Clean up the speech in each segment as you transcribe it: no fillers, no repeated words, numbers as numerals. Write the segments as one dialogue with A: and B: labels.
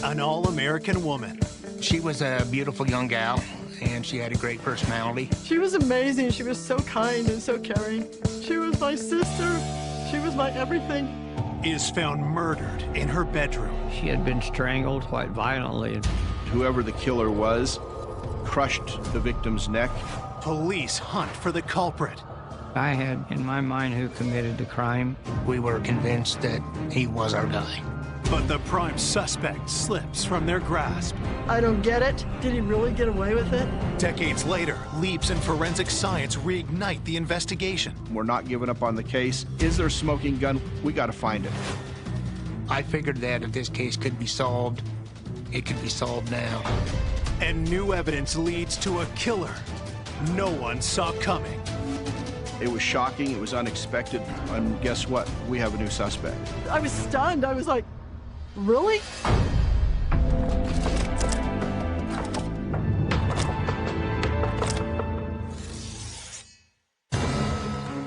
A: an all-American woman.
B: She was a beautiful young gal, and she had a great personality.
C: She was amazing. She was so kind and so caring. She was my sister. She was my everything.
A: Is found murdered in her bedroom.
D: She had been strangled quite violently.
E: Whoever the killer was crushed the victim's neck.
A: Police hunt for the culprit.
D: I had in my mind who committed the crime.
B: We were convinced that he was our guy.
A: But the prime suspect slips from their grasp.
C: I don't get it. Did he really get away with it?
A: Decades later, leaps in forensic science reignite the investigation.
E: We're not giving up on the case. Is there a smoking gun? We got to find it.
B: I figured that if this case could be solved, it could be solved now.
A: And new evidence leads to a killer no one saw coming.
E: It was shocking, it was unexpected, and guess what? We have a new suspect.
C: I was stunned. I was like, really?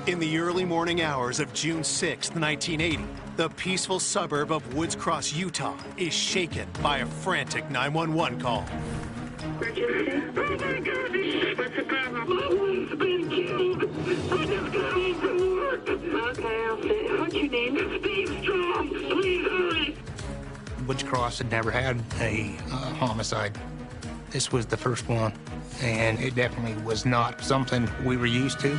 A: In the early morning hours of June 6, 1980, the peaceful suburb of Woods Cross, Utah, is shaken by a frantic 911 call.
F: Emergency? Oh my God! What's the problem? My wife's been killed. I just got home from work. Okay, I'll see. What's your name? Steve Strong. Please hurry.
B: Woods Cross had never had a homicide. This was the first one, and it definitely was not something we were used to.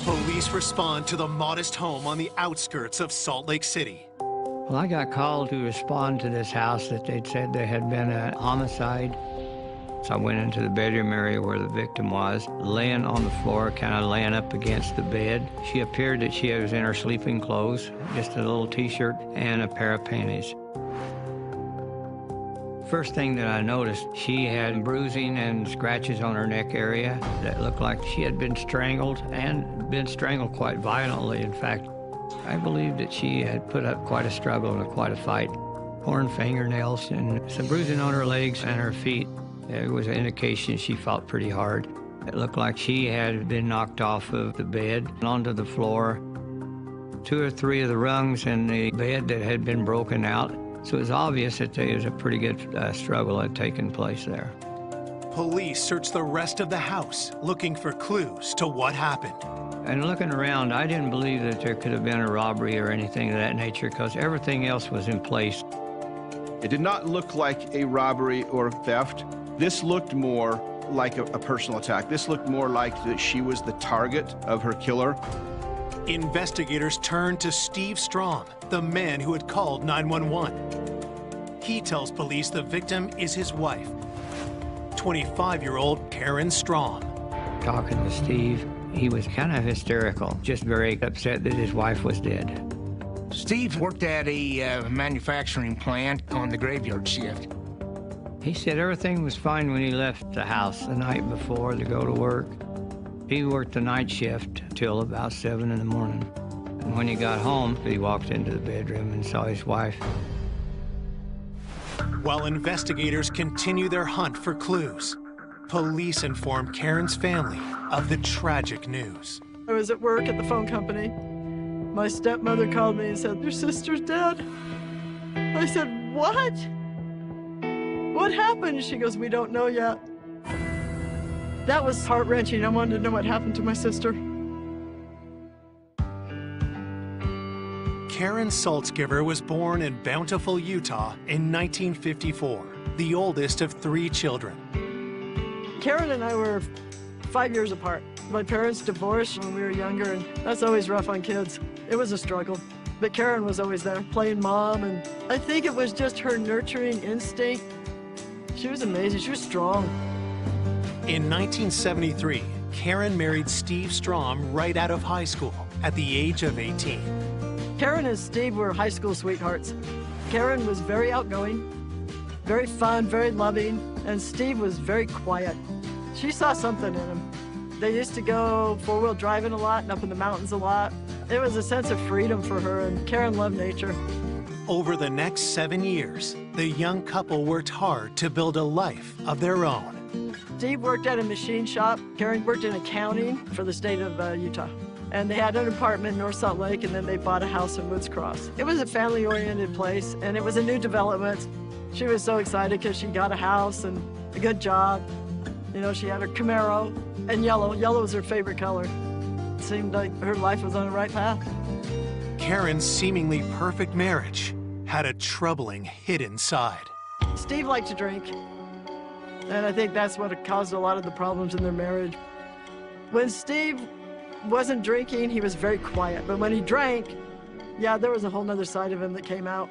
A: Police respond to the modest home on the outskirts of Salt Lake City.
D: Well, I got called to respond to this house that they'd said there had been a homicide. So I went into the bedroom area where the victim was, laying on the floor, kind of laying up against the bed. She appeared that she was in her sleeping clothes, just a little t-shirt and a pair of panties. First thing that I noticed, she had bruising and scratches on her neck area that looked like she had been strangled, and been strangled quite violently. In fact, I believe that she had put up quite a struggle and quite a fight. Torn fingernails and some bruising on her legs and her feet. There was an indication she fought pretty hard. It looked like she had been knocked off of the bed and onto the floor. 2 or 3 of the rungs in the bed that had been broken out. So it was obvious that there was a pretty good struggle had taken place there.
A: Police searched the rest of the house, looking for clues to what happened.
D: And looking around, I didn't believe that there could have been a robbery or anything of that nature, because everything else was in place.
E: It did not look like a robbery or theft. This looked more like a personal attack. This looked more like that she was the target of her killer.
A: Investigators turned to Steve Strong, the man who had called 911. He tells police the victim is his wife, 25-year-old Karen Strong.
D: Talking to Steve, he was kind of hysterical, just very upset that his wife was dead.
B: Steve worked at a manufacturing plant on the graveyard shift.
D: He said everything was fine when he left the house the night before to go to work. He worked the night shift till about 7 in the morning. And when he got home, he walked into the bedroom and saw his wife.
A: While investigators continue their hunt for clues, police inform Karen's family of the tragic news.
C: I was at work at the phone company. My stepmother called me and said, "Your sister's dead." I said, "What? What happened?" She goes, "We don't know yet." That was heart-wrenching. I wanted to know what happened to my sister.
A: Karen Saltzgiver was born in Bountiful, Utah in 1954, the oldest of 3 children.
C: Karen and I were 5 years apart. My parents divorced when we were younger, and that's always rough on kids. It was a struggle. But Karen was always there, playing mom, and I think it was just her nurturing instinct. She was amazing. She was strong.
A: In 1973, Karen married Steve Strong right out of high school at the age of 18.
C: Karen and Steve were high school sweethearts. Karen was very outgoing, very fun, very loving, and Steve was very quiet. She saw something in him. They used to go four-wheel driving a lot and up in the mountains a lot. It was a sense of freedom for her, and Karen loved nature.
A: Over the next 7 years, the young couple worked hard to build a life of their own.
C: Steve worked at a machine shop. Karen worked in accounting for the state of Utah. And they had an apartment in North Salt Lake, and then they bought a house in Woods Cross. It was a family-oriented place, and it was a new development. She was so excited because she got a house and a good job. You know, she had her Camaro and yellow. Yellow was her favorite color. It seemed like her life was on the right path.
A: Karen's seemingly perfect marriage had a troubling hidden side.
C: Steve liked to drink, and I think that's what caused a lot of the problems in their marriage. When Steve wasn't drinking, he was very quiet, but when he drank, yeah, there was a whole nother side of him that came out.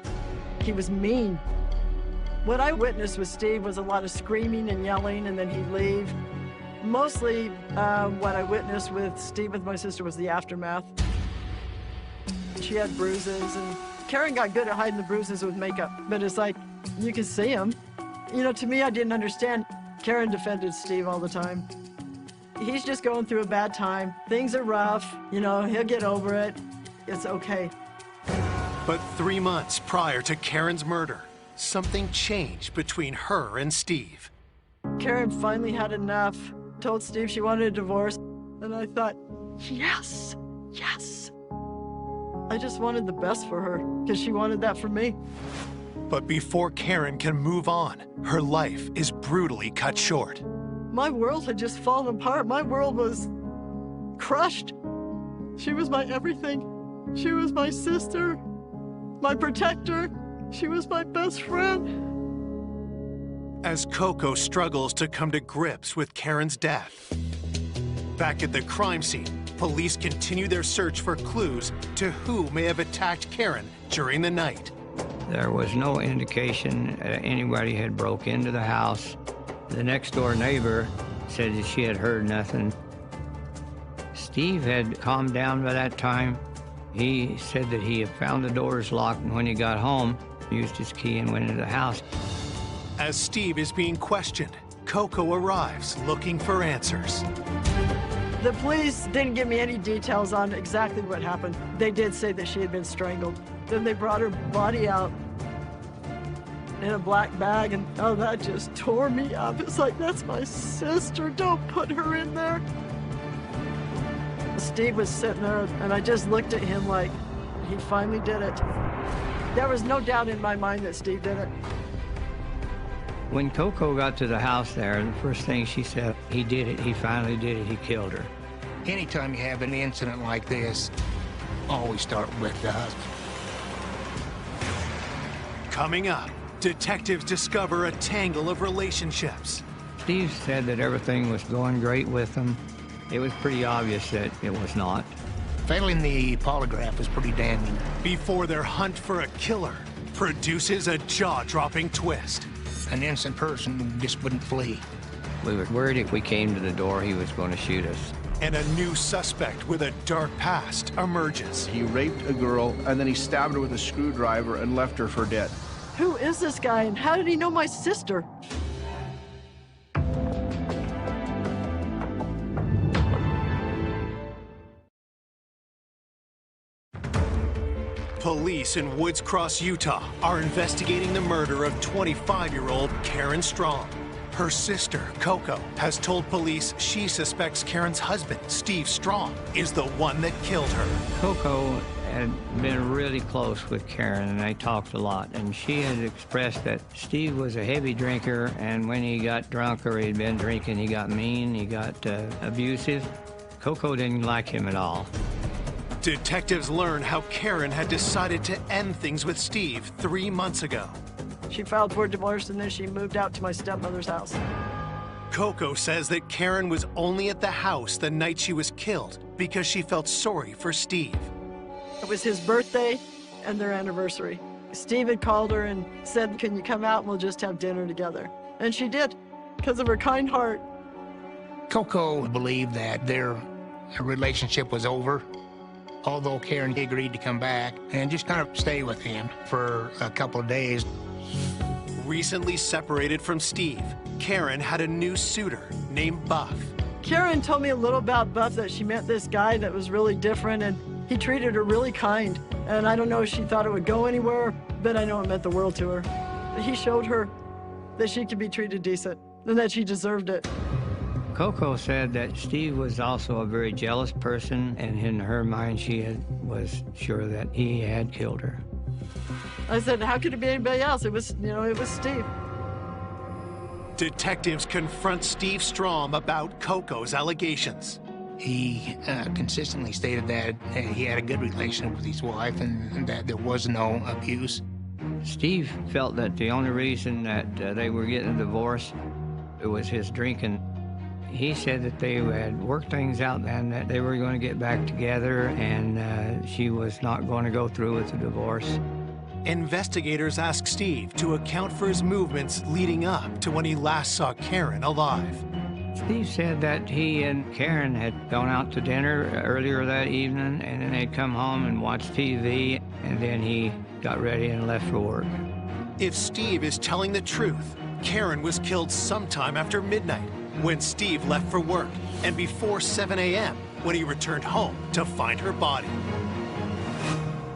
C: He was mean. What I witnessed with Steve was a lot of screaming and yelling, and then he'd leave. Mostly what I witnessed with Steve with my sister was the aftermath. She had bruises, and Karen got good at hiding the bruises with makeup, but it's like, you can see them. You know, to me, I didn't understand. Karen defended Steve all the time. He's just going through a bad time. Things are rough. You know, he'll get over it. It's okay.
A: But 3 months prior to Karen's murder, something changed between her and Steve.
C: Karen finally had enough, told Steve she wanted a divorce, and I thought, yes, yes. I just wanted the best for her, because she wanted that for me.
A: But before Karen can move on, her life is brutally cut short.
C: My world had just fallen apart. My world was crushed. She was my everything. She was my sister, my protector. She was my best friend.
A: As Coco struggles to come to grips with Karen's death. Back at the crime scene, police continue their search for clues to who may have attacked Karen during the night.
D: There was no indication anybody had broke into the house. The next door neighbor said that she had heard nothing. Steve had calmed down by that time. He said that he had found the doors locked, and when he got home, used his key and went into the house.
A: As Steve is being questioned, Coco arrives looking for answers.
C: The police didn't give me any details on exactly what happened. They did say that she had been strangled. Then they brought her body out in a black bag, and oh, that just tore me up. It's like, that's my sister, don't put her in there. Steve was sitting there, and I just looked at him like, he finally did it. There was no doubt in my mind that Steve did it.
D: When Coco got to the house there, the first thing she said, he did it, he finally did it, he killed her.
B: Anytime you have an incident like this, always start with the husband.
A: Coming up, detectives discover a tangle of relationships.
D: Steve said that everything was going great with them. It was pretty obvious that it was not.
B: Failing the polygraph was pretty damning.
A: Before their hunt for a killer produces a jaw-dropping twist.
B: An innocent person just wouldn't flee.
D: We were worried if we came to the door, he was going to shoot us.
A: And a new suspect with a dark past emerges.
E: He raped a girl, and then he stabbed her with a screwdriver and left her for dead.
C: Who is this guy, and how did he know my sister?
A: Police in Woods Cross, Utah are investigating the murder of 25-year-old Karen Strong. Her sister, Coco, has told police she suspects Karen's husband, Steve Strong, is the one that killed her.
D: Coco had been really close with Karen, and they talked a lot, and she had expressed that Steve was a heavy drinker, and when he got drunk or he'd been drinking, he got mean, he got abusive. Coco didn't like him at all.
A: Detectives learn how Karen had decided to end things with Steve 3 months ago.
C: She filed for divorce, and then she moved out to my stepmother's house.
A: Coco says that Karen was only at the house the night she was killed because she felt sorry for Steve.
C: It was his birthday and their anniversary. Steve had called her and said, can you come out and we'll just have dinner together? And she did, because of her kind heart.
B: Coco believed that their relationship was over, although Karen agreed to come back and just kind of stay with him for a couple of days.
A: Recently separated from Steve, Karen had a new suitor named Buff.
C: Karen told me a little about Buff, that she met this guy that was really different, and he treated her really kind. And I don't know if she thought it would go anywhere, but I know it meant the world to her. He showed her that she could be treated decent and that she deserved it.
D: Coco said that Steve was also a very jealous person, and in her mind, was sure that he had killed her.
C: I said, how could it be anybody else? It was, it was Steve.
A: Detectives confront Steve Strom about Coco's allegations.
B: He consistently stated that he had a good relationship with his wife and that there was no abuse.
D: Steve felt that the only reason that they were getting a divorce, it was his drinking. He said that they had worked things out and that they were going to get back together, and she was not going to go through with the divorce.
A: Investigators ask Steve to account for his movements leading up to when he last saw Karen alive.
D: Steve said that he and Karen had gone out to dinner earlier that evening, and then they'd come home and watch TV, and then he got ready and left for work.
A: If Steve is telling the truth, Karen was killed sometime after midnight when Steve left for work and before 7 a.m. when he returned home to find her body.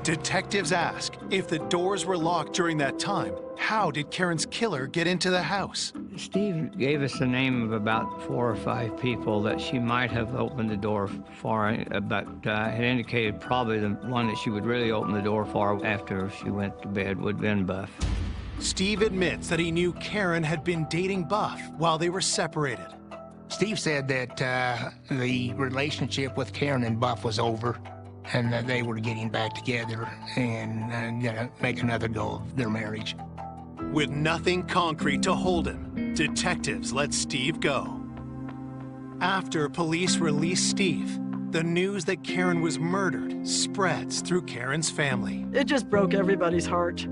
A: Detectives ask if the doors were locked during that time, how did Karen's killer get into the house?
D: Steve gave us the name of about 4 or 5 people that she might have opened the door for, but had indicated probably the one that she would really open the door for after she went to bed would have been Buff.
A: Steve admits that he knew Karen had been dating Buff while they were separated.
B: Steve said that the relationship with Karen and Buff was over and that they were getting back together and gonna make another go of their marriage.
A: With nothing concrete to hold him, detectives let Steve go. After police release Steve, the news that Karen was murdered spreads through Karen's family.
C: It just broke everybody's heart.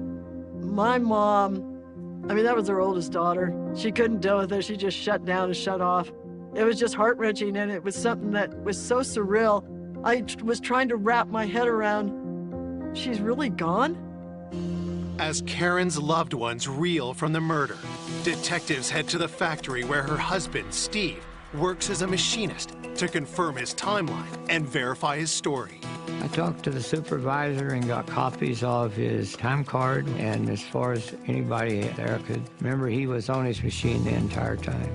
C: My mom, that was her oldest daughter. She couldn't deal with it. She just shut down and shut off. It was just heart-wrenching, and it was something that was so surreal. I was trying to wrap my head around, she's really gone?
A: As Karen's loved ones reel from the murder, detectives head to the factory where her husband, Steve, works as a machinist to confirm his timeline and verify his story.
D: I talked to the supervisor and got copies of his time card, and as far as anybody there could remember, he was on his machine the entire time.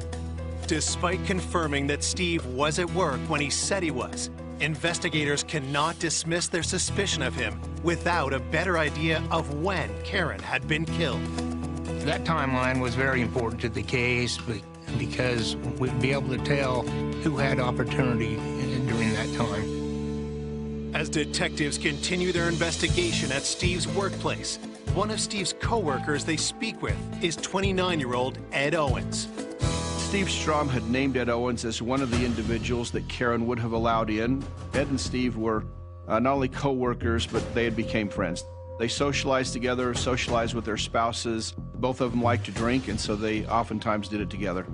A: Despite confirming that Steve was at work when he said he was, investigators cannot dismiss their suspicion of him without a better idea of when Karen had been killed.
B: That timeline was very important to the case because we'd be able to tell who had opportunity during that time.
A: As detectives continue their investigation at Steve's workplace, one of Steve's co-workers they speak with is 29-year-old Ed Owens.
E: Steve Strom had named Ed Owens as one of the individuals that Karen would have allowed in. Ed and Steve were not only co-workers, but they had become friends. They socialized together, socialized with their spouses. Both of them liked to drink, and so they oftentimes did it together.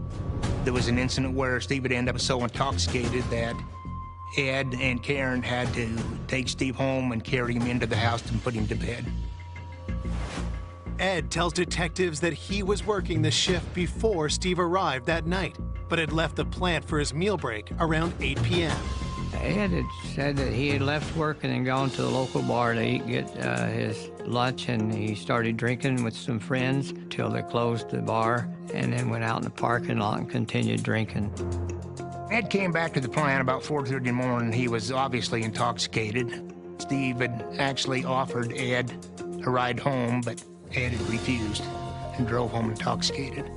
B: There was an incident where Steve would end up so intoxicated that Ed and Karen had to take Steve home and carry him into the house and put him to bed.
A: Ed tells detectives that he was working the shift before Steve arrived that night, but had left the plant for his meal break around 8 p.m.
D: Ed had said that he had left work and then gone to the local bar to get his lunch, and he started drinking with some friends till they closed the bar, and then went out in the parking lot and continued drinking.
B: Ed came back to the plant about 4:30 in the morning. He was obviously intoxicated. Steve had actually offered Ed a ride home, but Ed had refused and drove home intoxicated.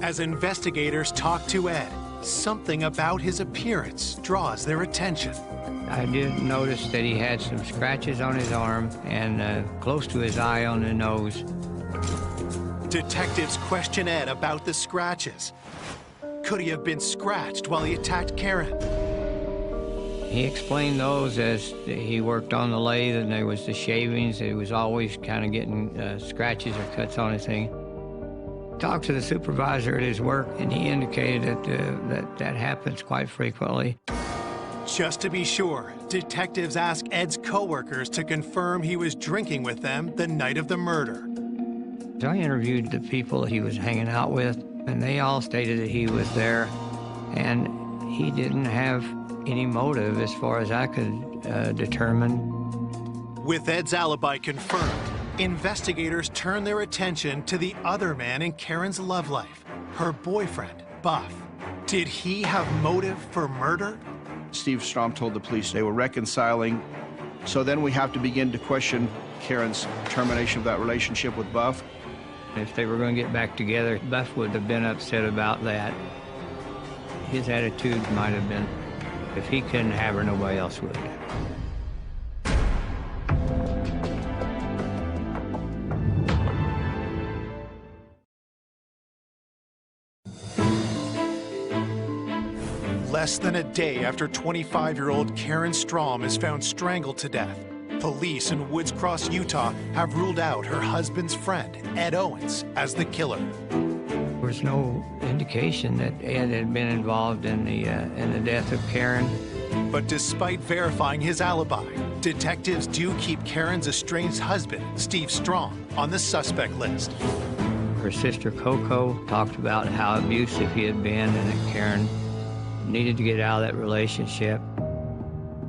A: As investigators talk to Ed, something about his appearance draws their attention.
D: I did notice that he had some scratches on his arm and close to his eye on the nose.
A: Detectives question Ed about the scratches. Could he have been scratched while he attacked Karen?
D: He explained those as he worked on the lathe and there was the shavings. He was always kind of getting scratches or cuts on his thing. Talked to the supervisor at his work, and he indicated that happens quite frequently.
A: Just to be sure, detectives ask Ed's co-workers to confirm he was drinking with them the night of the murder.
D: So I interviewed the people he was hanging out with, and they all stated that he was there, and he didn't have any motive as far as I could determine.
A: With Ed's alibi confirmed, investigators turn their attention to the other man in Karen's love life, her boyfriend, Buff. Did he have motive for murder?
E: Steve Strom told the police they were reconciling. So then we have to begin to question Karen's termination of that relationship with Buff.
D: If they were going to get back together, Buff would have been upset about that. His attitude might have been, if he couldn't have her, nobody else would.
A: Less than a day after 25-year-old Karen Strom is found strangled to death, police in Woods Cross, Utah have ruled out her husband's friend, Ed Owens, as the killer.
D: There was no indication that Ed had been involved in the death of Karen.
A: But despite verifying his alibi, detectives do keep Karen's estranged husband, Steve Strom, on the suspect list.
D: Her sister Coco talked about how abusive he had been and that Karen needed to get out of that relationship.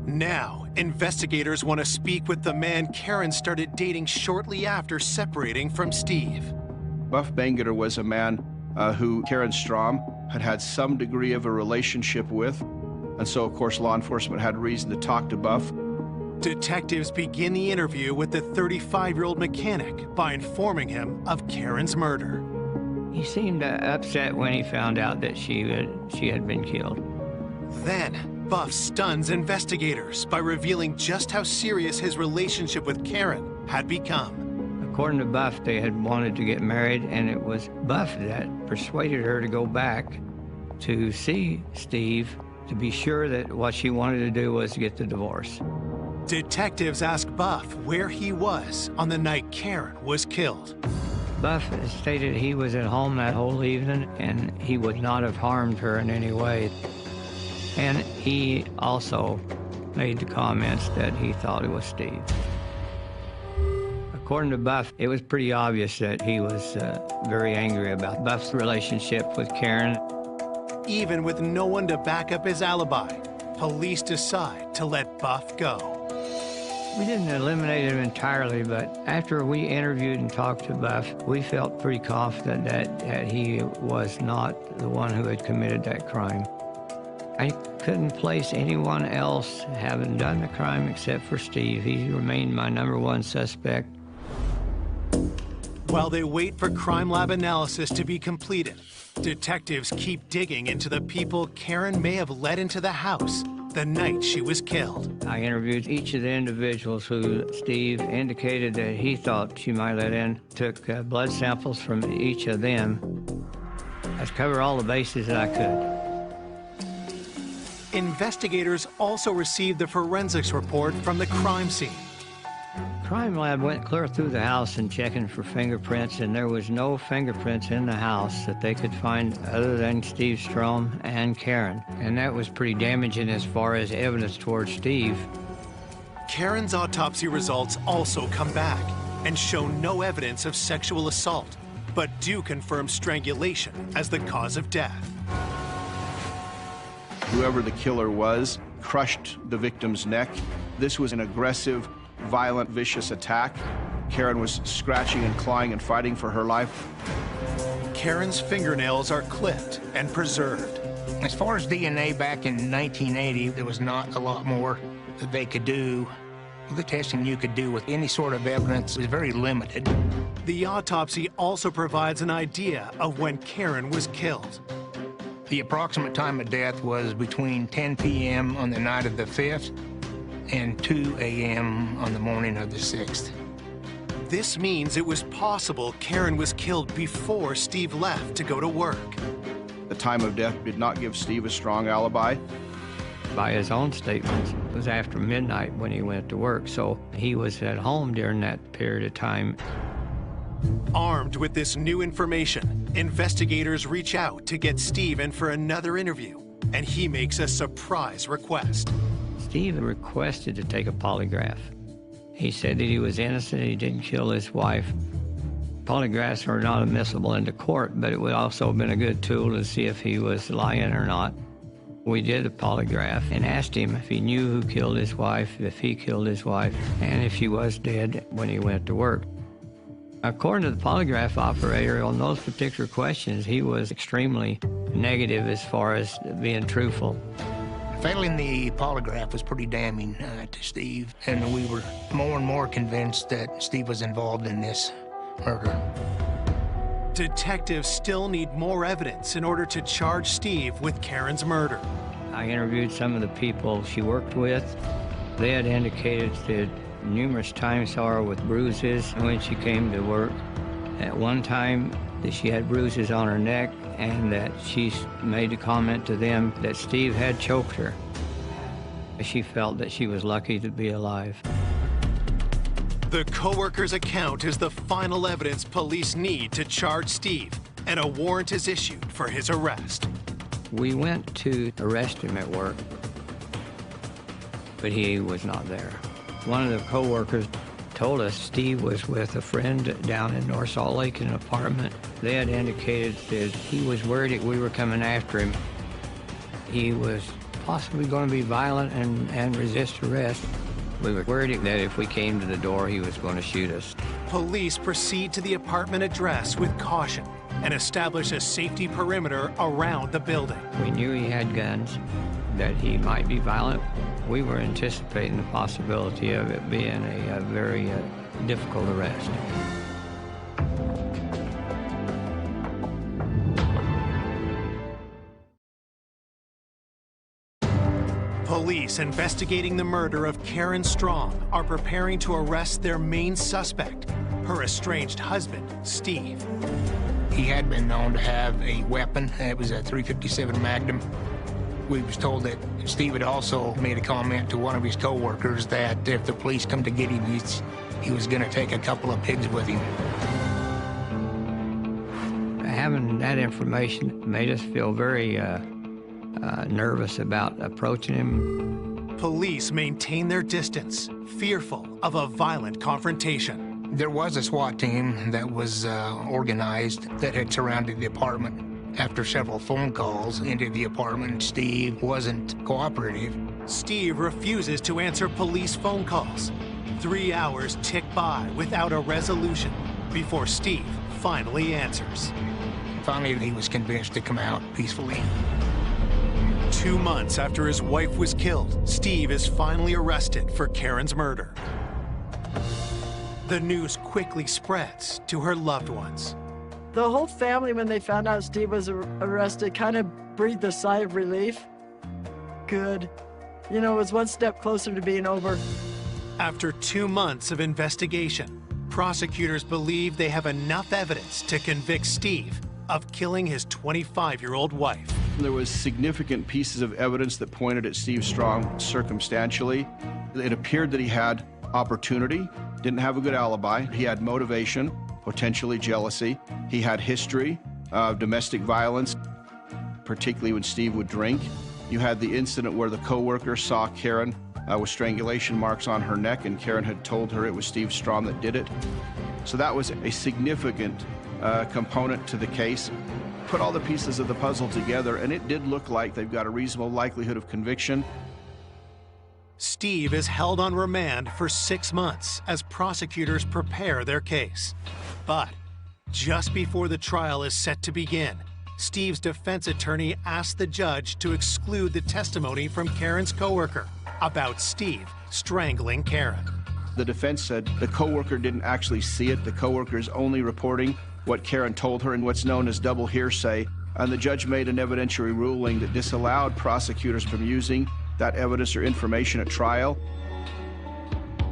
A: Now, investigators want to speak with the man Karen started dating shortly after separating from Steve.
E: Buff Bangeter was a man who Karen Strom had had some degree of a relationship with, and so, of course, law enforcement had reason to talk to Buff.
A: Detectives begin the interview with the 35-year-old mechanic by informing him of Karen's murder.
D: He seemed upset when he found out that she had been killed.
A: Then, Buff stuns investigators by revealing just how serious his relationship with Karen had become.
D: According to Buff, they had wanted to get married, and it was Buff that persuaded her to go back to see Steve to be sure that what she wanted to do was get the divorce.
A: Detectives ask Buff where he was on the night Karen was killed.
D: Buff stated he was at home that whole evening and he would not have harmed her in any way. And he also made the comments that he thought it was Steve. According to Buff, it was pretty obvious that he was very angry about Buff's relationship with Karen.
A: Even with no one to back up his alibi, police decide to let Buff go.
D: We didn't eliminate him entirely, but after we interviewed and talked to Buff, we felt pretty confident that he was not the one who had committed that crime. I couldn't place anyone else having done the crime except for Steve. He remained my #1 suspect.
A: While they wait for crime lab analysis to be completed, detectives keep digging into the people Karen may have let into the house the night she was killed.
D: I interviewed each of the individuals who Steve indicated that he thought she might let in, took blood samples from each of them. I covered all the bases that I could.
A: Investigators also received the forensics report from the crime scene.
D: Crime lab went clear through the house and checking for fingerprints, and there was no fingerprints in the house that they could find other than Steve Strom and Karen. And that was pretty damaging as far as evidence towards Steve.
A: Karen's autopsy results also come back and show no evidence of sexual assault, but do confirm strangulation as the cause of death.
E: Whoever the killer was crushed the victim's neck. This was an aggressive, violent, vicious attack. Karen was scratching and clawing and fighting for her life.
A: Karen's fingernails are clipped and preserved.
B: As far as DNA back in 1980, there was not a lot more that they could do. The testing you could do with any sort of evidence was very limited.
A: The autopsy also provides an idea of when Karen was killed.
B: The approximate time of death was between 10 p.m. on the night of the 5th and 2 a.m. on the morning of the 6th.
A: This means it was possible Karen was killed before Steve left to go to work.
E: The time of death did not give Steve a strong alibi.
D: By his own statements, it was after midnight when he went to work, so he was at home during that period of time.
A: Armed with this new information, investigators reach out to get Steve in for another interview, and he makes a surprise request.
D: Steve requested to take a polygraph. He said that he was innocent, he didn't kill his wife. Polygraphs are not admissible into court, but it would also have been a good tool to see if he was lying or not. We did a polygraph and asked him if he knew who killed his wife, if he killed his wife, and if she was dead when he went to work. According to the polygraph operator, on those particular questions, he was extremely negative as far as being truthful.
B: Failing the polygraph was pretty damning to Steve, and we were more and more convinced that Steve was involved in this murder.
A: Detectives still need more evidence in order to charge Steve with Karen's murder.
D: I interviewed some of the people she worked with. They had indicated that numerous times saw her with bruises when she came to work. At one time, that she had bruises on her neck, and that she made a comment to them that Steve had choked her. She felt that she was lucky to be alive.
A: The co-worker's account is the final evidence police need to charge Steve, and a warrant is issued for his arrest.
D: We went to arrest him at work, but he was not there. One of the co-workers told us Steve was with a friend down in North Salt Lake in an apartment. They had indicated that he was worried that we were coming after him. He was possibly going to be violent and resist arrest. We were worried that if we came to the door, he was going to shoot us.
A: Police proceed to the apartment address with caution and establish a safety perimeter around the building.
D: We knew he had guns, that he might be violent. We were anticipating the possibility of it being a very difficult arrest.
A: Police investigating the murder of Karen Strong are preparing to arrest their main suspect, her estranged husband, Steve.
B: He had been known to have a weapon. It was a .357 Magnum. We was told that Steve had also made a comment to one of his co-workers that if the police come to get him, he was going to take a couple of pigs with him.
D: Having that information made us feel very nervous about approaching him.
A: Police maintain their distance, fearful of a violent confrontation.
B: There was a SWAT team that was organized that had surrounded the apartment. After several phone calls into the apartment, Steve wasn't cooperative.
A: Steve refuses to answer police phone calls. 3 hours tick by without a resolution before Steve finally answers.
B: Finally, he was convinced to come out peacefully.
A: 2 months after his wife was killed, Steve is finally arrested for Karen's murder. The news quickly spreads to her loved ones.
C: The whole family, when they found out Steve was arrested, kind of breathed a sigh of relief. Good. You know, it was one step closer to being over.
A: After 2 months of investigation, prosecutors believe they have enough evidence to convict Steve of killing his 25-year-old wife.
E: There was significant pieces of evidence that pointed at Steve Strong circumstantially. It appeared that he had opportunity, didn't have a good alibi. He had motivation, potentially jealousy. He had history of domestic violence, particularly when Steve would drink. You had the incident where the co-worker saw Karen with strangulation marks on her neck, and Karen had told her it was Steve Strong that did it. So that was a significant component to the case. Put all the pieces of the puzzle together, and it did look like they've got a reasonable likelihood of conviction.
A: Steve is held on remand for 6 months as prosecutors prepare their case. But just before the trial is set to begin, Steve's defense attorney asked the judge to exclude the testimony from Karen's coworker about Steve strangling Karen.
E: The defense said the coworker didn't actually see it. The coworker is only reporting what Karen told her in what's known as double hearsay. And the judge made an evidentiary ruling that disallowed prosecutors from using that evidence or information at trial.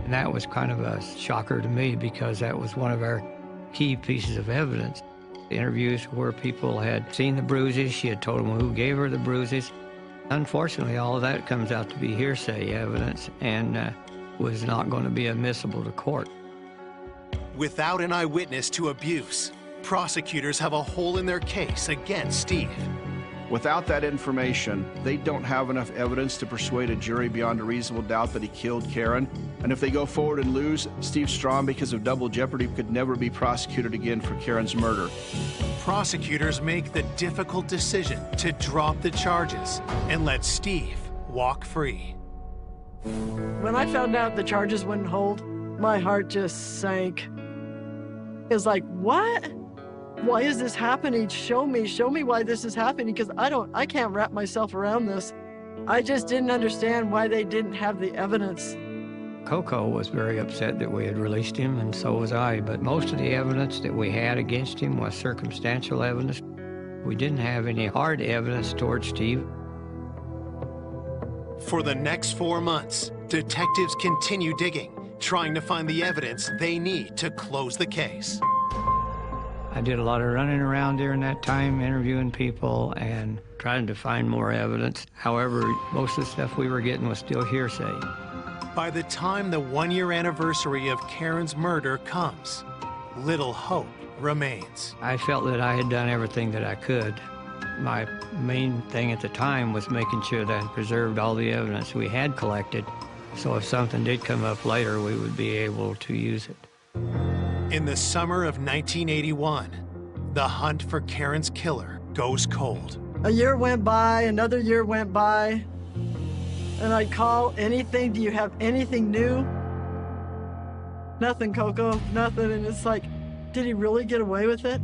D: And that was kind of a shocker to me because that was one of our key pieces of evidence. The interviews where people had seen the bruises, she had told them who gave her the bruises. Unfortunately, all of that comes out to be hearsay evidence and was not going to be admissible to court.
A: Without an eyewitness to abuse, prosecutors have a hole in their case against Steve.
E: Without that information, they don't have enough evidence to persuade a jury beyond a reasonable doubt that he killed Karen. And if they go forward and lose, Steve Strong, because of double jeopardy, could never be prosecuted again for Karen's murder.
A: Prosecutors make the difficult decision to drop the charges and let Steve walk free.
C: When I found out the charges wouldn't hold, my heart just sank. It was like, what? Why is this happening? Show me why this is happening, because I can't wrap myself around this. I just didn't understand why they didn't have the evidence.
D: Coco was very upset that we had released him, and so was I, but most of the evidence that we had against him was circumstantial evidence. We didn't have any hard evidence towards Steve.
A: For the next 4 months, detectives continue digging, trying to find the evidence they need to close the case.
D: I did a lot of running around during that time, interviewing people and trying to find more evidence. However, most of the stuff we were getting was still hearsay.
A: By the time the 1-year anniversary of Karen's murder comes, little hope remains.
D: I felt that I had done everything that I could. My main thing at the time was making sure that I preserved all the evidence we had collected, so if something did come up later, we would be able to use it.
A: In the summer of 1981, the hunt for Karen's killer goes cold.
C: A year went by, another year went by, and I'd call anything, do you have anything new? Nothing, Coco, nothing, and it's like, did he really get away with it?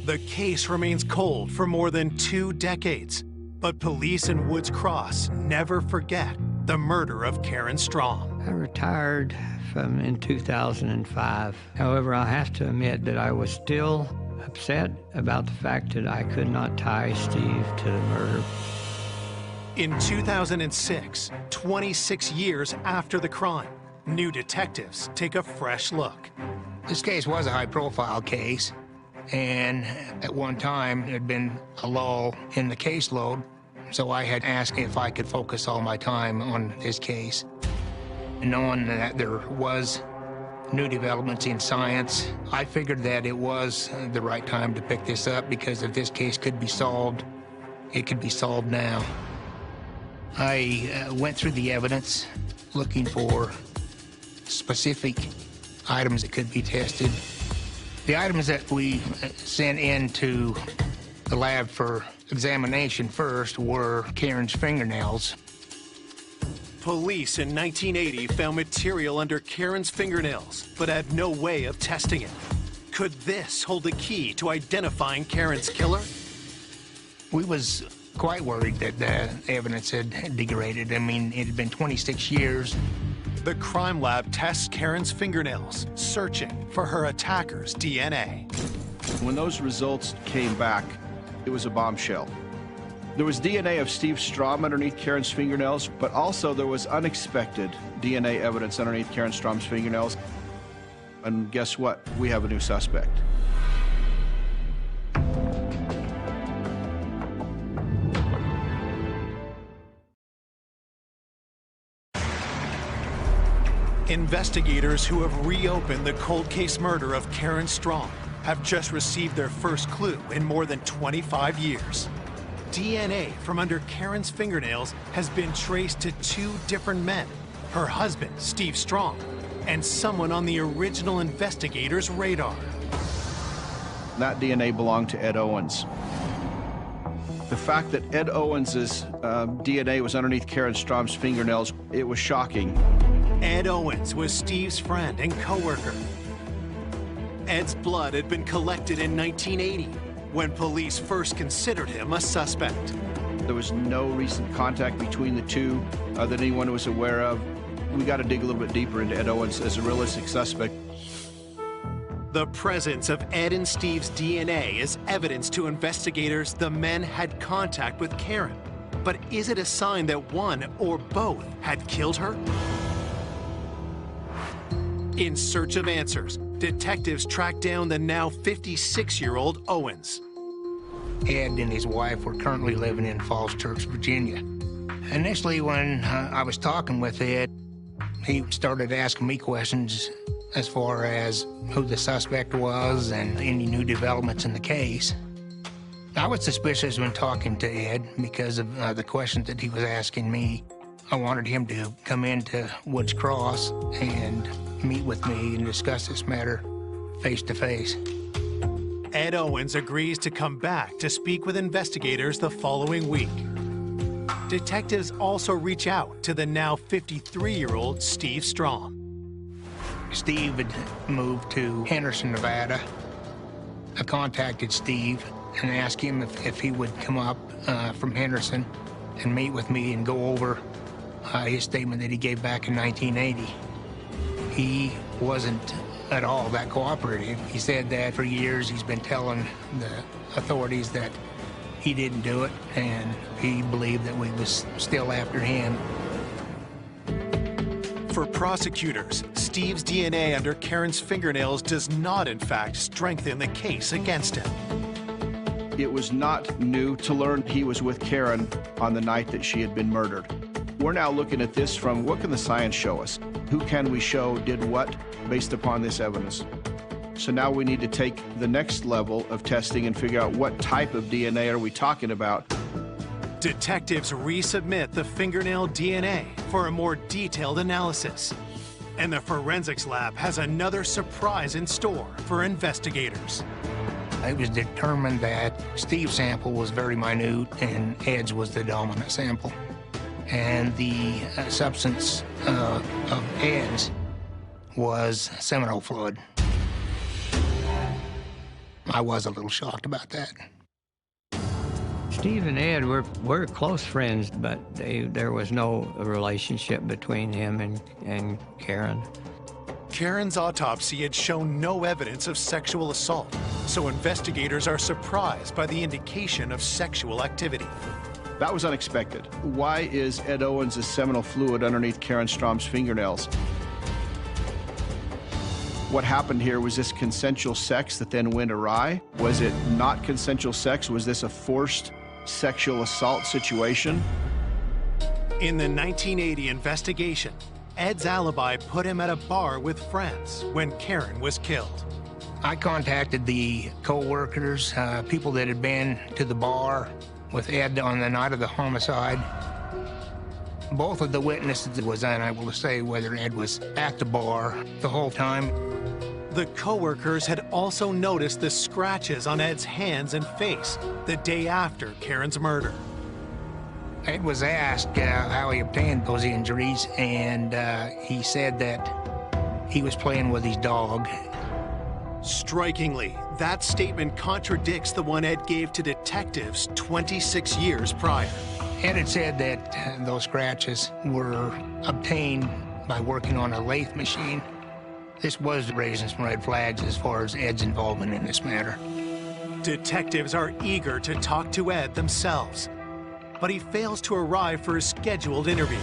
A: The case remains cold for more than 2 decades, but police in Woods Cross never forget the murder of Karen Strong.
D: I retired in 2005. However, I have to admit that I was still upset about the fact that I could not tie Steve to the murder.
A: In 2006, 26 years after the crime, new detectives take a fresh look.
B: This case was a high-profile case, and at one time there had been a lull in the caseload, so I had asked if I could focus all my time on this case. Knowing that there was new developments in science, I figured that it was the right time to pick this up, because if this case could be solved, it could be solved now. I went through the evidence looking for specific items that could be tested. The items that we sent into the lab for examination first were Karen's fingernails.
A: Police in 1980 found material under Karen's fingernails, but had no way of testing it. Could this hold the key to identifying Karen's killer?
B: We was quite worried that the evidence had degraded. I mean, it had been 26 years.
A: The crime lab tests Karen's fingernails, searching for her attacker's DNA.
E: When those results came back, it was a bombshell. There was DNA of Steve Strom underneath Karen's fingernails, but also there was unexpected DNA evidence underneath Karen Strom's fingernails. And guess what? We have a new suspect.
A: Investigators who have reopened the cold case murder of Karen Strong have just received their first clue in more than 25 years. DNA from under Karen's fingernails has been traced to 2 different men, her husband, Steve Strong, and someone on the original investigator's radar.
E: That DNA belonged to Ed Owens. The fact that Ed Owens's DNA was underneath Karen Strom's fingernails, it was shocking.
A: Ed Owens was Steve's friend and coworker. Ed's blood had been collected in 1980, when police first considered him a suspect.
E: There was no recent contact between the two that anyone was aware of. We got to dig a little bit deeper into Ed Owens as a realistic suspect.
A: The presence of Ed and Steve's DNA is evidence to investigators the men had contact with Karen. But is it a sign that one or both had killed her? In search of answers, detectives tracked down the now 56-year-old Owens.
B: Ed and his wife were currently living in Falls Church, Virginia. Initially, when I was talking with Ed, he started asking me questions as far as who the suspect was and any new developments in the case. I was suspicious when talking to Ed because of the questions that he was asking me. I wanted him to come into Woods Cross and meet with me and discuss this matter face to face.
A: Ed Owens agrees to come back to speak with investigators the following week. Detectives also reach out to the now 53-year-old Steve Strong.
B: Steve had moved to Henderson, Nevada. I contacted Steve and asked him if he would come up from Henderson and meet with me and go over his statement that he gave back in 1980. He wasn't at all that cooperative. He said that for years he's been telling the authorities that he didn't do it, and he believed that we was still after him.
A: For prosecutors, Steve's DNA under Karen's fingernails does not, in fact, strengthen the case against him.
E: It was not new to learn he was with Karen on the night that she had been murdered. We're now looking at this from what can the science show us? Who can we show did what based upon this evidence? So now we need to take the next level of testing and figure out what type of DNA are we talking about.
A: Detectives resubmit the fingernail DNA for a more detailed analysis. And the forensics lab has another surprise in store for investigators.
B: It was determined that Steve's sample was very minute and Ed's was the dominant sample. And the substance of Ed's was seminal fluid. I was a little shocked about that.
D: Steve and Ed were close friends, but there was no relationship between him and Karen.
A: Karen's autopsy had shown no evidence of sexual assault, so investigators are surprised by the indication of sexual activity.
E: That was unexpected. Why is Ed Owens' seminal fluid underneath Karen Strom's fingernails? What happened here? Was this consensual sex that then went awry? Was it not consensual sex? Was this a forced sexual assault situation?
A: In the 1980 investigation, Ed's alibi put him at a bar with friends when Karen was killed.
B: I contacted the co-workers, people that had been to the bar with Ed on the night of the homicide. Both of the witnesses was unable to say whether Ed was at the bar the whole time.
A: The co-workers had also noticed the scratches on Ed's hands and face the day after Karen's murder.
B: Ed was asked how he obtained those injuries, and he said that he was playing with his dog.
A: Strikingly, that statement contradicts the one Ed gave to detectives 26 years prior.
B: Ed had said that those scratches were obtained by working on a lathe machine. This was raising some red flags as far as Ed's involvement in this matter.
A: Detectives are eager to talk to Ed themselves, but he fails to arrive for his scheduled interview.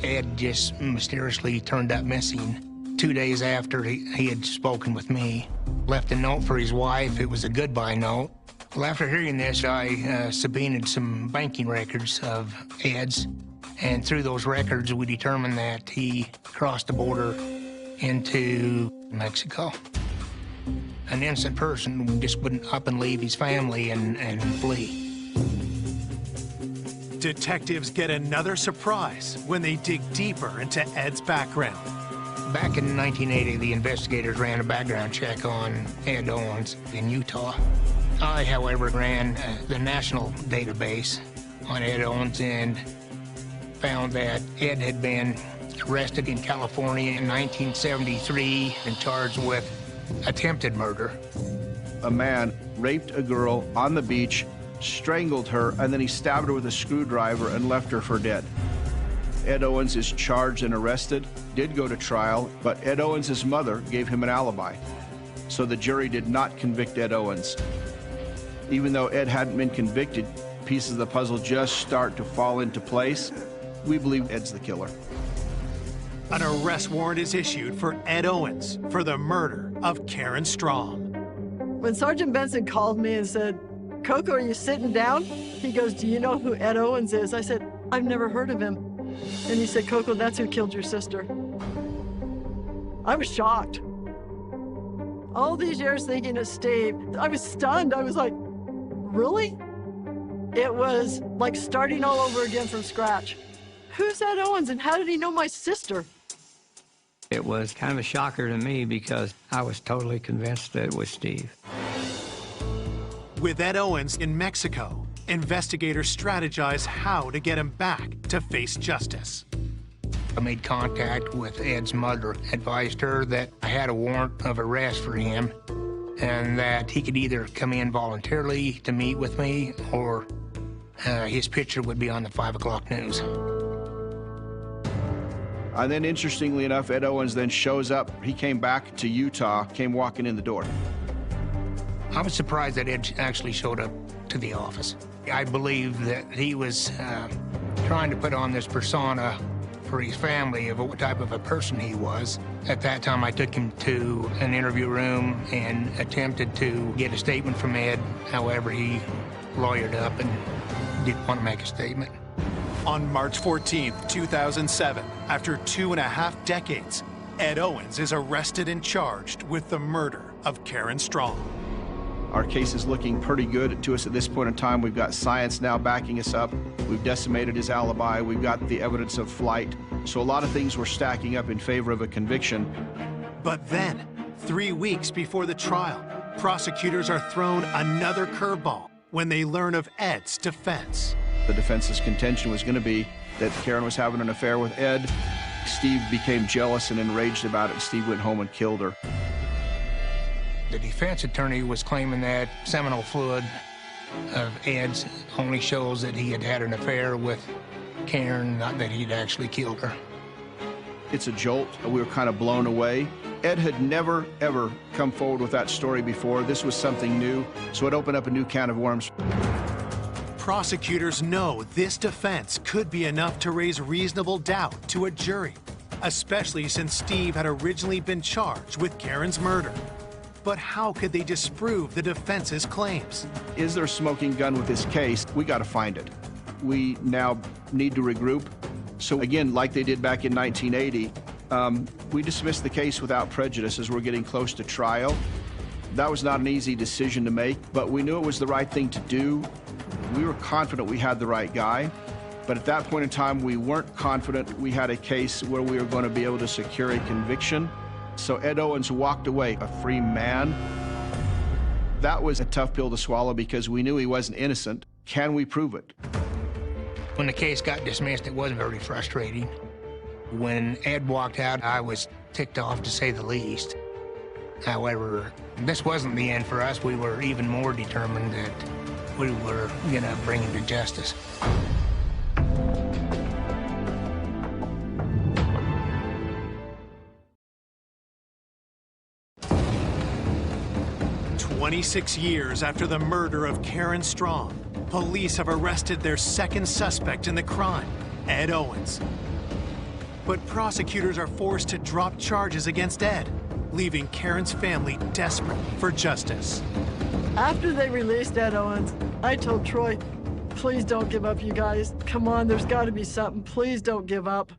B: Ed just mysteriously turned up missing 2 days after he had spoken with me. Left a note for his wife. It was a goodbye note. Well, after hearing this, I subpoenaed some banking records of Ed's, and through those records, we determined that he crossed the border into Mexico. An innocent person just wouldn't up and leave his family and flee.
A: Detectives get another surprise when they dig deeper into Ed's background.
B: Back in 1980, the investigators ran a background check on Ed Owens in Utah. I, however, ran the national database on Ed Owens and found that Ed had been arrested in California in 1973 and charged with attempted murder.
E: A man raped a girl on the beach, strangled her, and then he stabbed her with a screwdriver and left her for dead. Ed Owens is charged and arrested, did go to trial, but Ed Owens' mother gave him an alibi. So the jury did not convict Ed Owens. Even though Ed hadn't been convicted, pieces of the puzzle just start to fall into place. We believe Ed's the killer.
A: An arrest warrant is issued for Ed Owens for the murder of Karen Strom.
C: When Sergeant Benson called me and said, "Coco, are you sitting down?" He goes, "Do you know who Ed Owens is?" I said, "I've never heard of him." And he said, "Coco, that's who killed your sister." I was shocked. All these years thinking of Steve, I was stunned. I was like, really? It was like starting all over again from scratch. Who's Ed Owens and how did he know my sister?
D: It was kind of a shocker to me because I was totally convinced that it was Steve.
A: With Ed Owens in Mexico, investigators strategize how to get him back to face justice.
B: I made contact with Ed's mother, advised her that I had a warrant of arrest for him and that he could either come in voluntarily to meet with me or his picture would be on the 5 o'clock news.
E: And then, interestingly enough, Ed Owens then shows up. He came back to Utah, came walking in the door.
B: I was surprised that Ed actually showed up to the office. I believe that he was trying to put on this persona for his family of what type of a person he was. At that time, I took him to an interview room and attempted to get a statement from Ed. However, he lawyered up and didn't want to make a statement.
A: On March 14th, 2007, after 2.5 decades, Ed Owens is arrested and charged with the murder of Karen Strong.
E: Our case is looking pretty good to us at this point in time. We've got science now backing us up. We've decimated his alibi. We've got the evidence of flight. So a lot of things were stacking up in favor of a conviction.
A: But then, 3 weeks before the trial, prosecutors are thrown another curveball when they learn of Ed's defense.
E: The defense's contention was going to be that Karen was having an affair with Ed. Steve became jealous and enraged about it, and Steve went home and killed her.
B: The defense attorney was claiming that seminal fluid of Ed's only shows that he had had an affair with Karen, not that he'd actually killed her.
E: It's a jolt. We were kind of blown away. Ed had never, ever come forward with that story before. This was something new, so it opened up a new can of worms.
A: Prosecutors know this defense could be enough to raise reasonable doubt to a jury, especially since Steve had originally been charged with Karen's murder. But how could they disprove the defense's claims?
E: Is there a smoking gun with this case? We got to find it. We now need to regroup. So again, like they did back in 1980, we dismissed the case without prejudice as we're getting close to trial. That was not an easy decision to make, but we knew it was the right thing to do. We were confident we had the right guy, but at that point in time, we weren't confident we had a case where we were going to be able to secure a conviction. So Ed Owens walked away a free man. That was a tough pill to swallow because we knew he wasn't innocent. Can we prove it?
B: When the case got dismissed, it was very frustrating. When Ed walked out, I was ticked off, to say the least. However, this wasn't the end for us. We were even more determined that we were going to bring him to justice.
A: "26 years after the murder of Karen Strong, police have arrested their second suspect in the crime, Ed Owens. But prosecutors are forced to drop charges against Ed, leaving Karen's family desperate for justice.
C: After they released Ed Owens, I told Troy, please don't give up, you guys. Come on, there's got to be something. Please don't give up.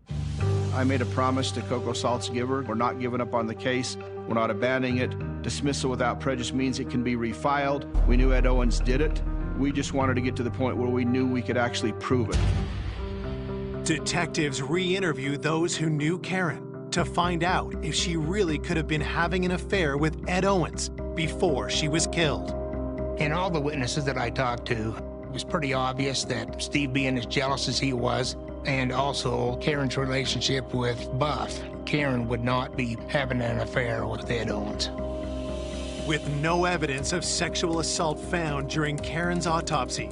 E: I made a promise to Coco Saltzgiver. We're not giving up on the case. We're not abandoning it. Dismissal without prejudice means it can be refiled. We knew Ed Owens did it. We just wanted to get to the point where we knew we could actually prove it.
A: Detectives re-interview those who knew Karen to find out if she really could have been having an affair with Ed Owens before she was killed.
B: In all the witnesses that I talked to, it was pretty obvious that Steve, being as jealous as he was, and also Karen's relationship with Buff, Karen would not be having an affair with Ed Owens.
A: With no evidence of sexual assault found during Karen's autopsy,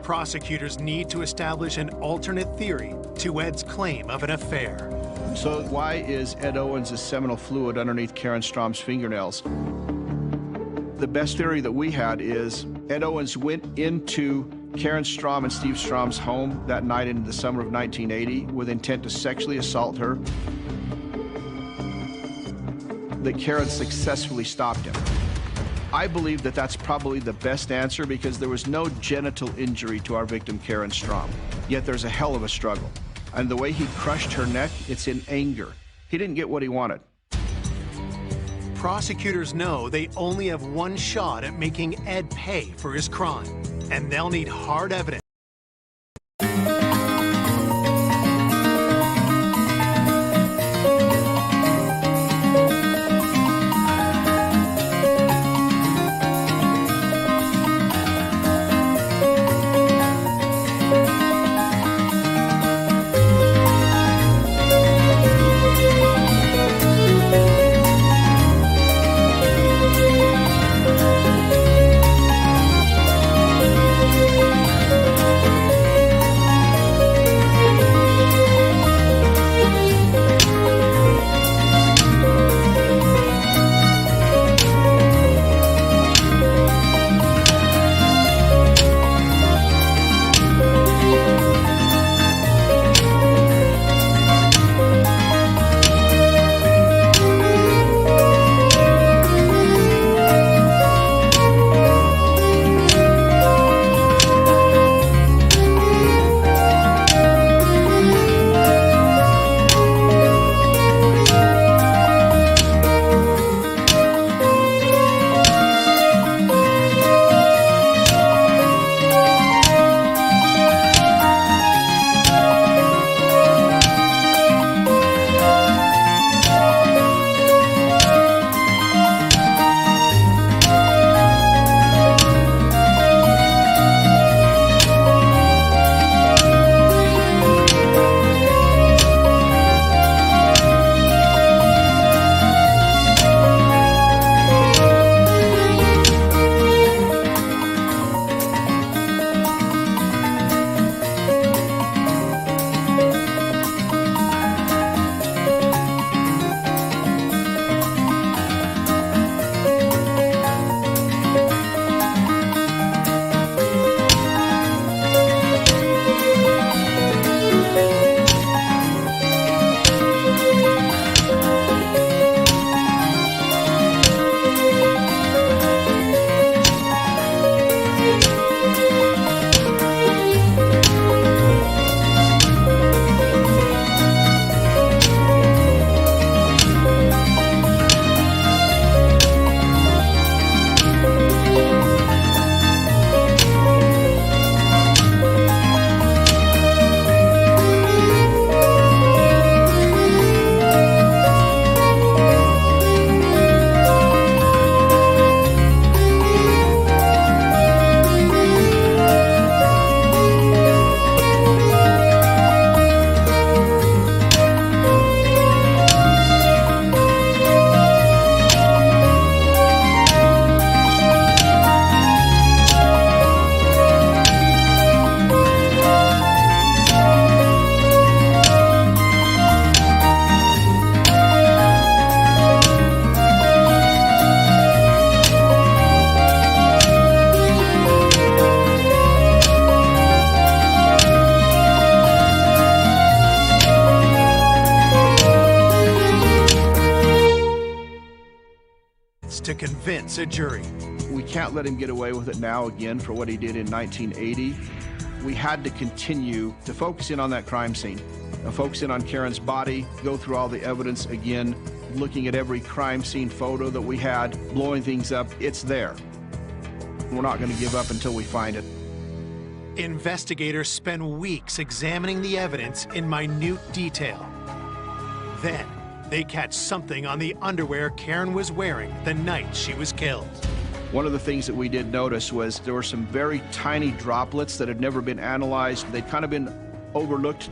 A: prosecutors need to establish an alternate theory to Ed's claim of an affair.
E: So why is Ed Owens' seminal fluid underneath Karen Strom's fingernails? The best theory that we had is Ed Owens went into Karen Strom and Steve Strom's home that night in the summer of 1980 with intent to sexually assault her. That Karen successfully stopped him. I believe that that's probably the best answer because there was no genital injury to our victim, Karen Strom. Yet there's a hell of a struggle. And the way he crushed her neck, it's in anger. He didn't get what he wanted.
A: Prosecutors know they only have one shot at making Ed pay for his crime, and they'll need hard evidence. convince a jury.
E: We can't let him get away with it now again for what he did in 1980. We had to continue to focus in on that crime scene, focus in on Karen's body, go through all the evidence again, looking at every crime scene photo that we had, blowing things up. It's there. We're not going to give up until we find it.
A: Investigators spend weeks examining the evidence in minute detail. Then, they catch something on the underwear Karen was wearing the night she was killed.
E: One of the things that we did notice was there were some very tiny droplets that had never been analyzed. They'd kind of been overlooked.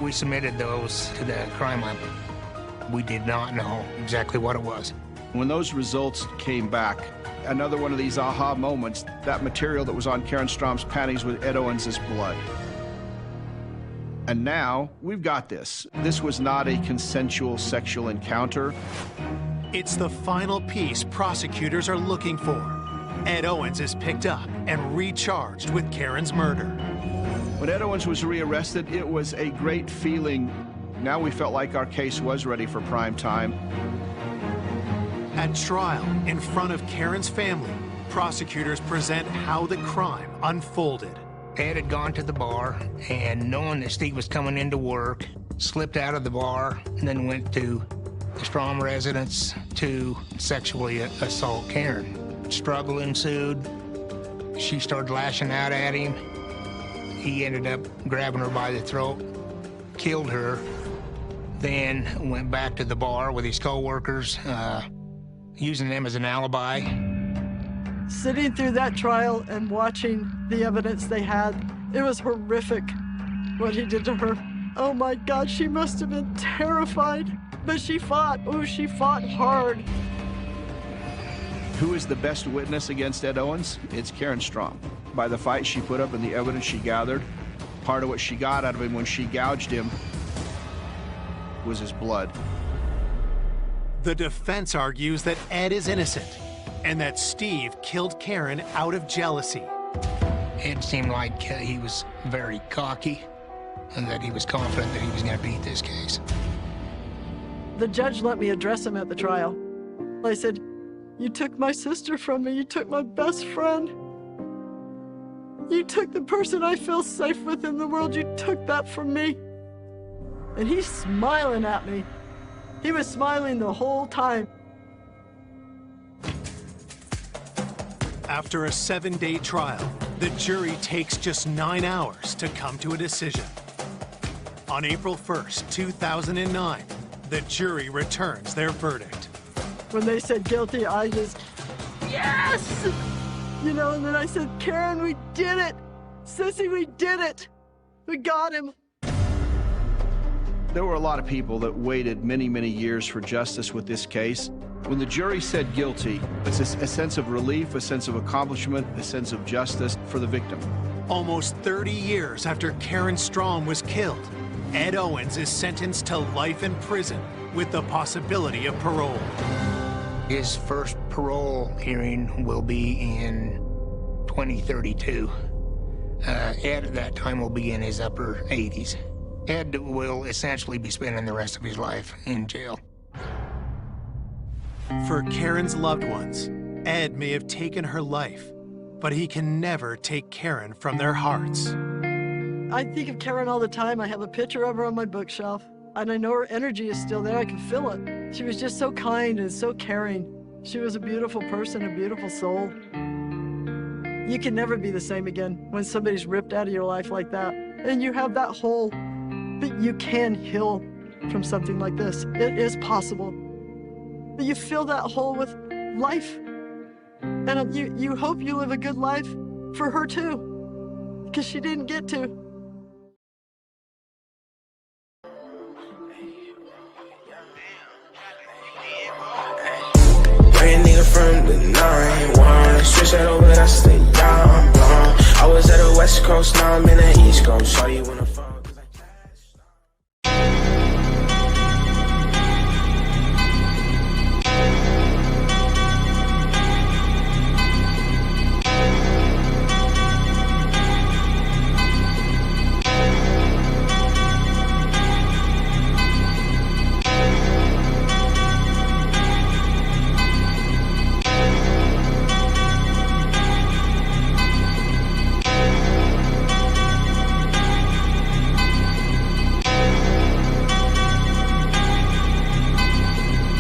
B: We submitted those to the crime lab. We did not know exactly what it was.
E: When those results came back, another one of these aha moments, that material that was on Karen Strom's panties was Ed Owens' blood. And now we've got this. This was not a consensual sexual encounter.
A: It's the final piece prosecutors are looking for. Ed Owens is picked up and recharged with Karen's murder.
E: When Ed Owens was rearrested, it was a great feeling. Now we felt like our case was ready for prime time.
A: At trial, in front of Karen's family, prosecutors present how the crime unfolded.
B: Ed had gone to the bar, and knowing that Steve was coming into work, slipped out of the bar and then went to the Strom residence to sexually assault Karen. Struggle ensued. She started lashing out at him. He ended up grabbing her by the throat, killed her, then went back to the bar with his co-workers, using them as an alibi.
C: Sitting through that trial and watching the evidence they had, it was horrific what he did to her. Oh my God, she must have been terrified. But she fought. Oh, she fought hard.
E: Who is the best witness against Ed Owens? It's Karen Strom. By the fight she put up and the evidence she gathered, part of what she got out of him when she gouged him was his blood.
A: The defense argues that Ed is innocent and that Steve killed Karen out of jealousy.
B: Ed seemed like he was very cocky and that he was confident that he was going to beat this case.
C: The judge let me address him at the trial. I said, "You took my sister from me. You took my best friend. You took the person I feel safe with in the world. You took that from me." And he's smiling at me. He was smiling the whole time.
A: After a 7-day trial, the jury takes just 9 hours to come to a decision. On April 1st, 2009, the jury returns their verdict.
C: When they said guilty, I just, yes! You know, and then I said, "Karen, we did it! Sissy, we did it! We got him!"
E: There were a lot of people that waited many, many years for justice with this case. When the jury said guilty, it's a sense of relief, a sense of accomplishment, a sense of justice for the victim.
A: Almost 30 years after Karen Strom was killed, Ed Owens is sentenced to life in prison with the possibility of parole.
B: His first parole hearing will be in 2032. Ed at that time will be in his upper 80s. Ed will essentially be spending the rest of his life in jail.
A: For Karen's loved ones, Ed may have taken her life, but he can never take Karen from their hearts.
C: I think of Karen all the time. I have a picture of her on my bookshelf, and I know her energy is still there. I can feel it. She was just so kind and so caring. She was a beautiful person, a beautiful soul. You can never be the same again when somebody's ripped out of your life like that. And you have that hole, but you can heal from something like this. It is possible. But you fill that hole with life. And you hope you live a good life for her too, because she didn't get to.
G: From the 9-1, switch that over, that's the young blonde. I was at the West Coast, now I'm in the East Coast. Saw you when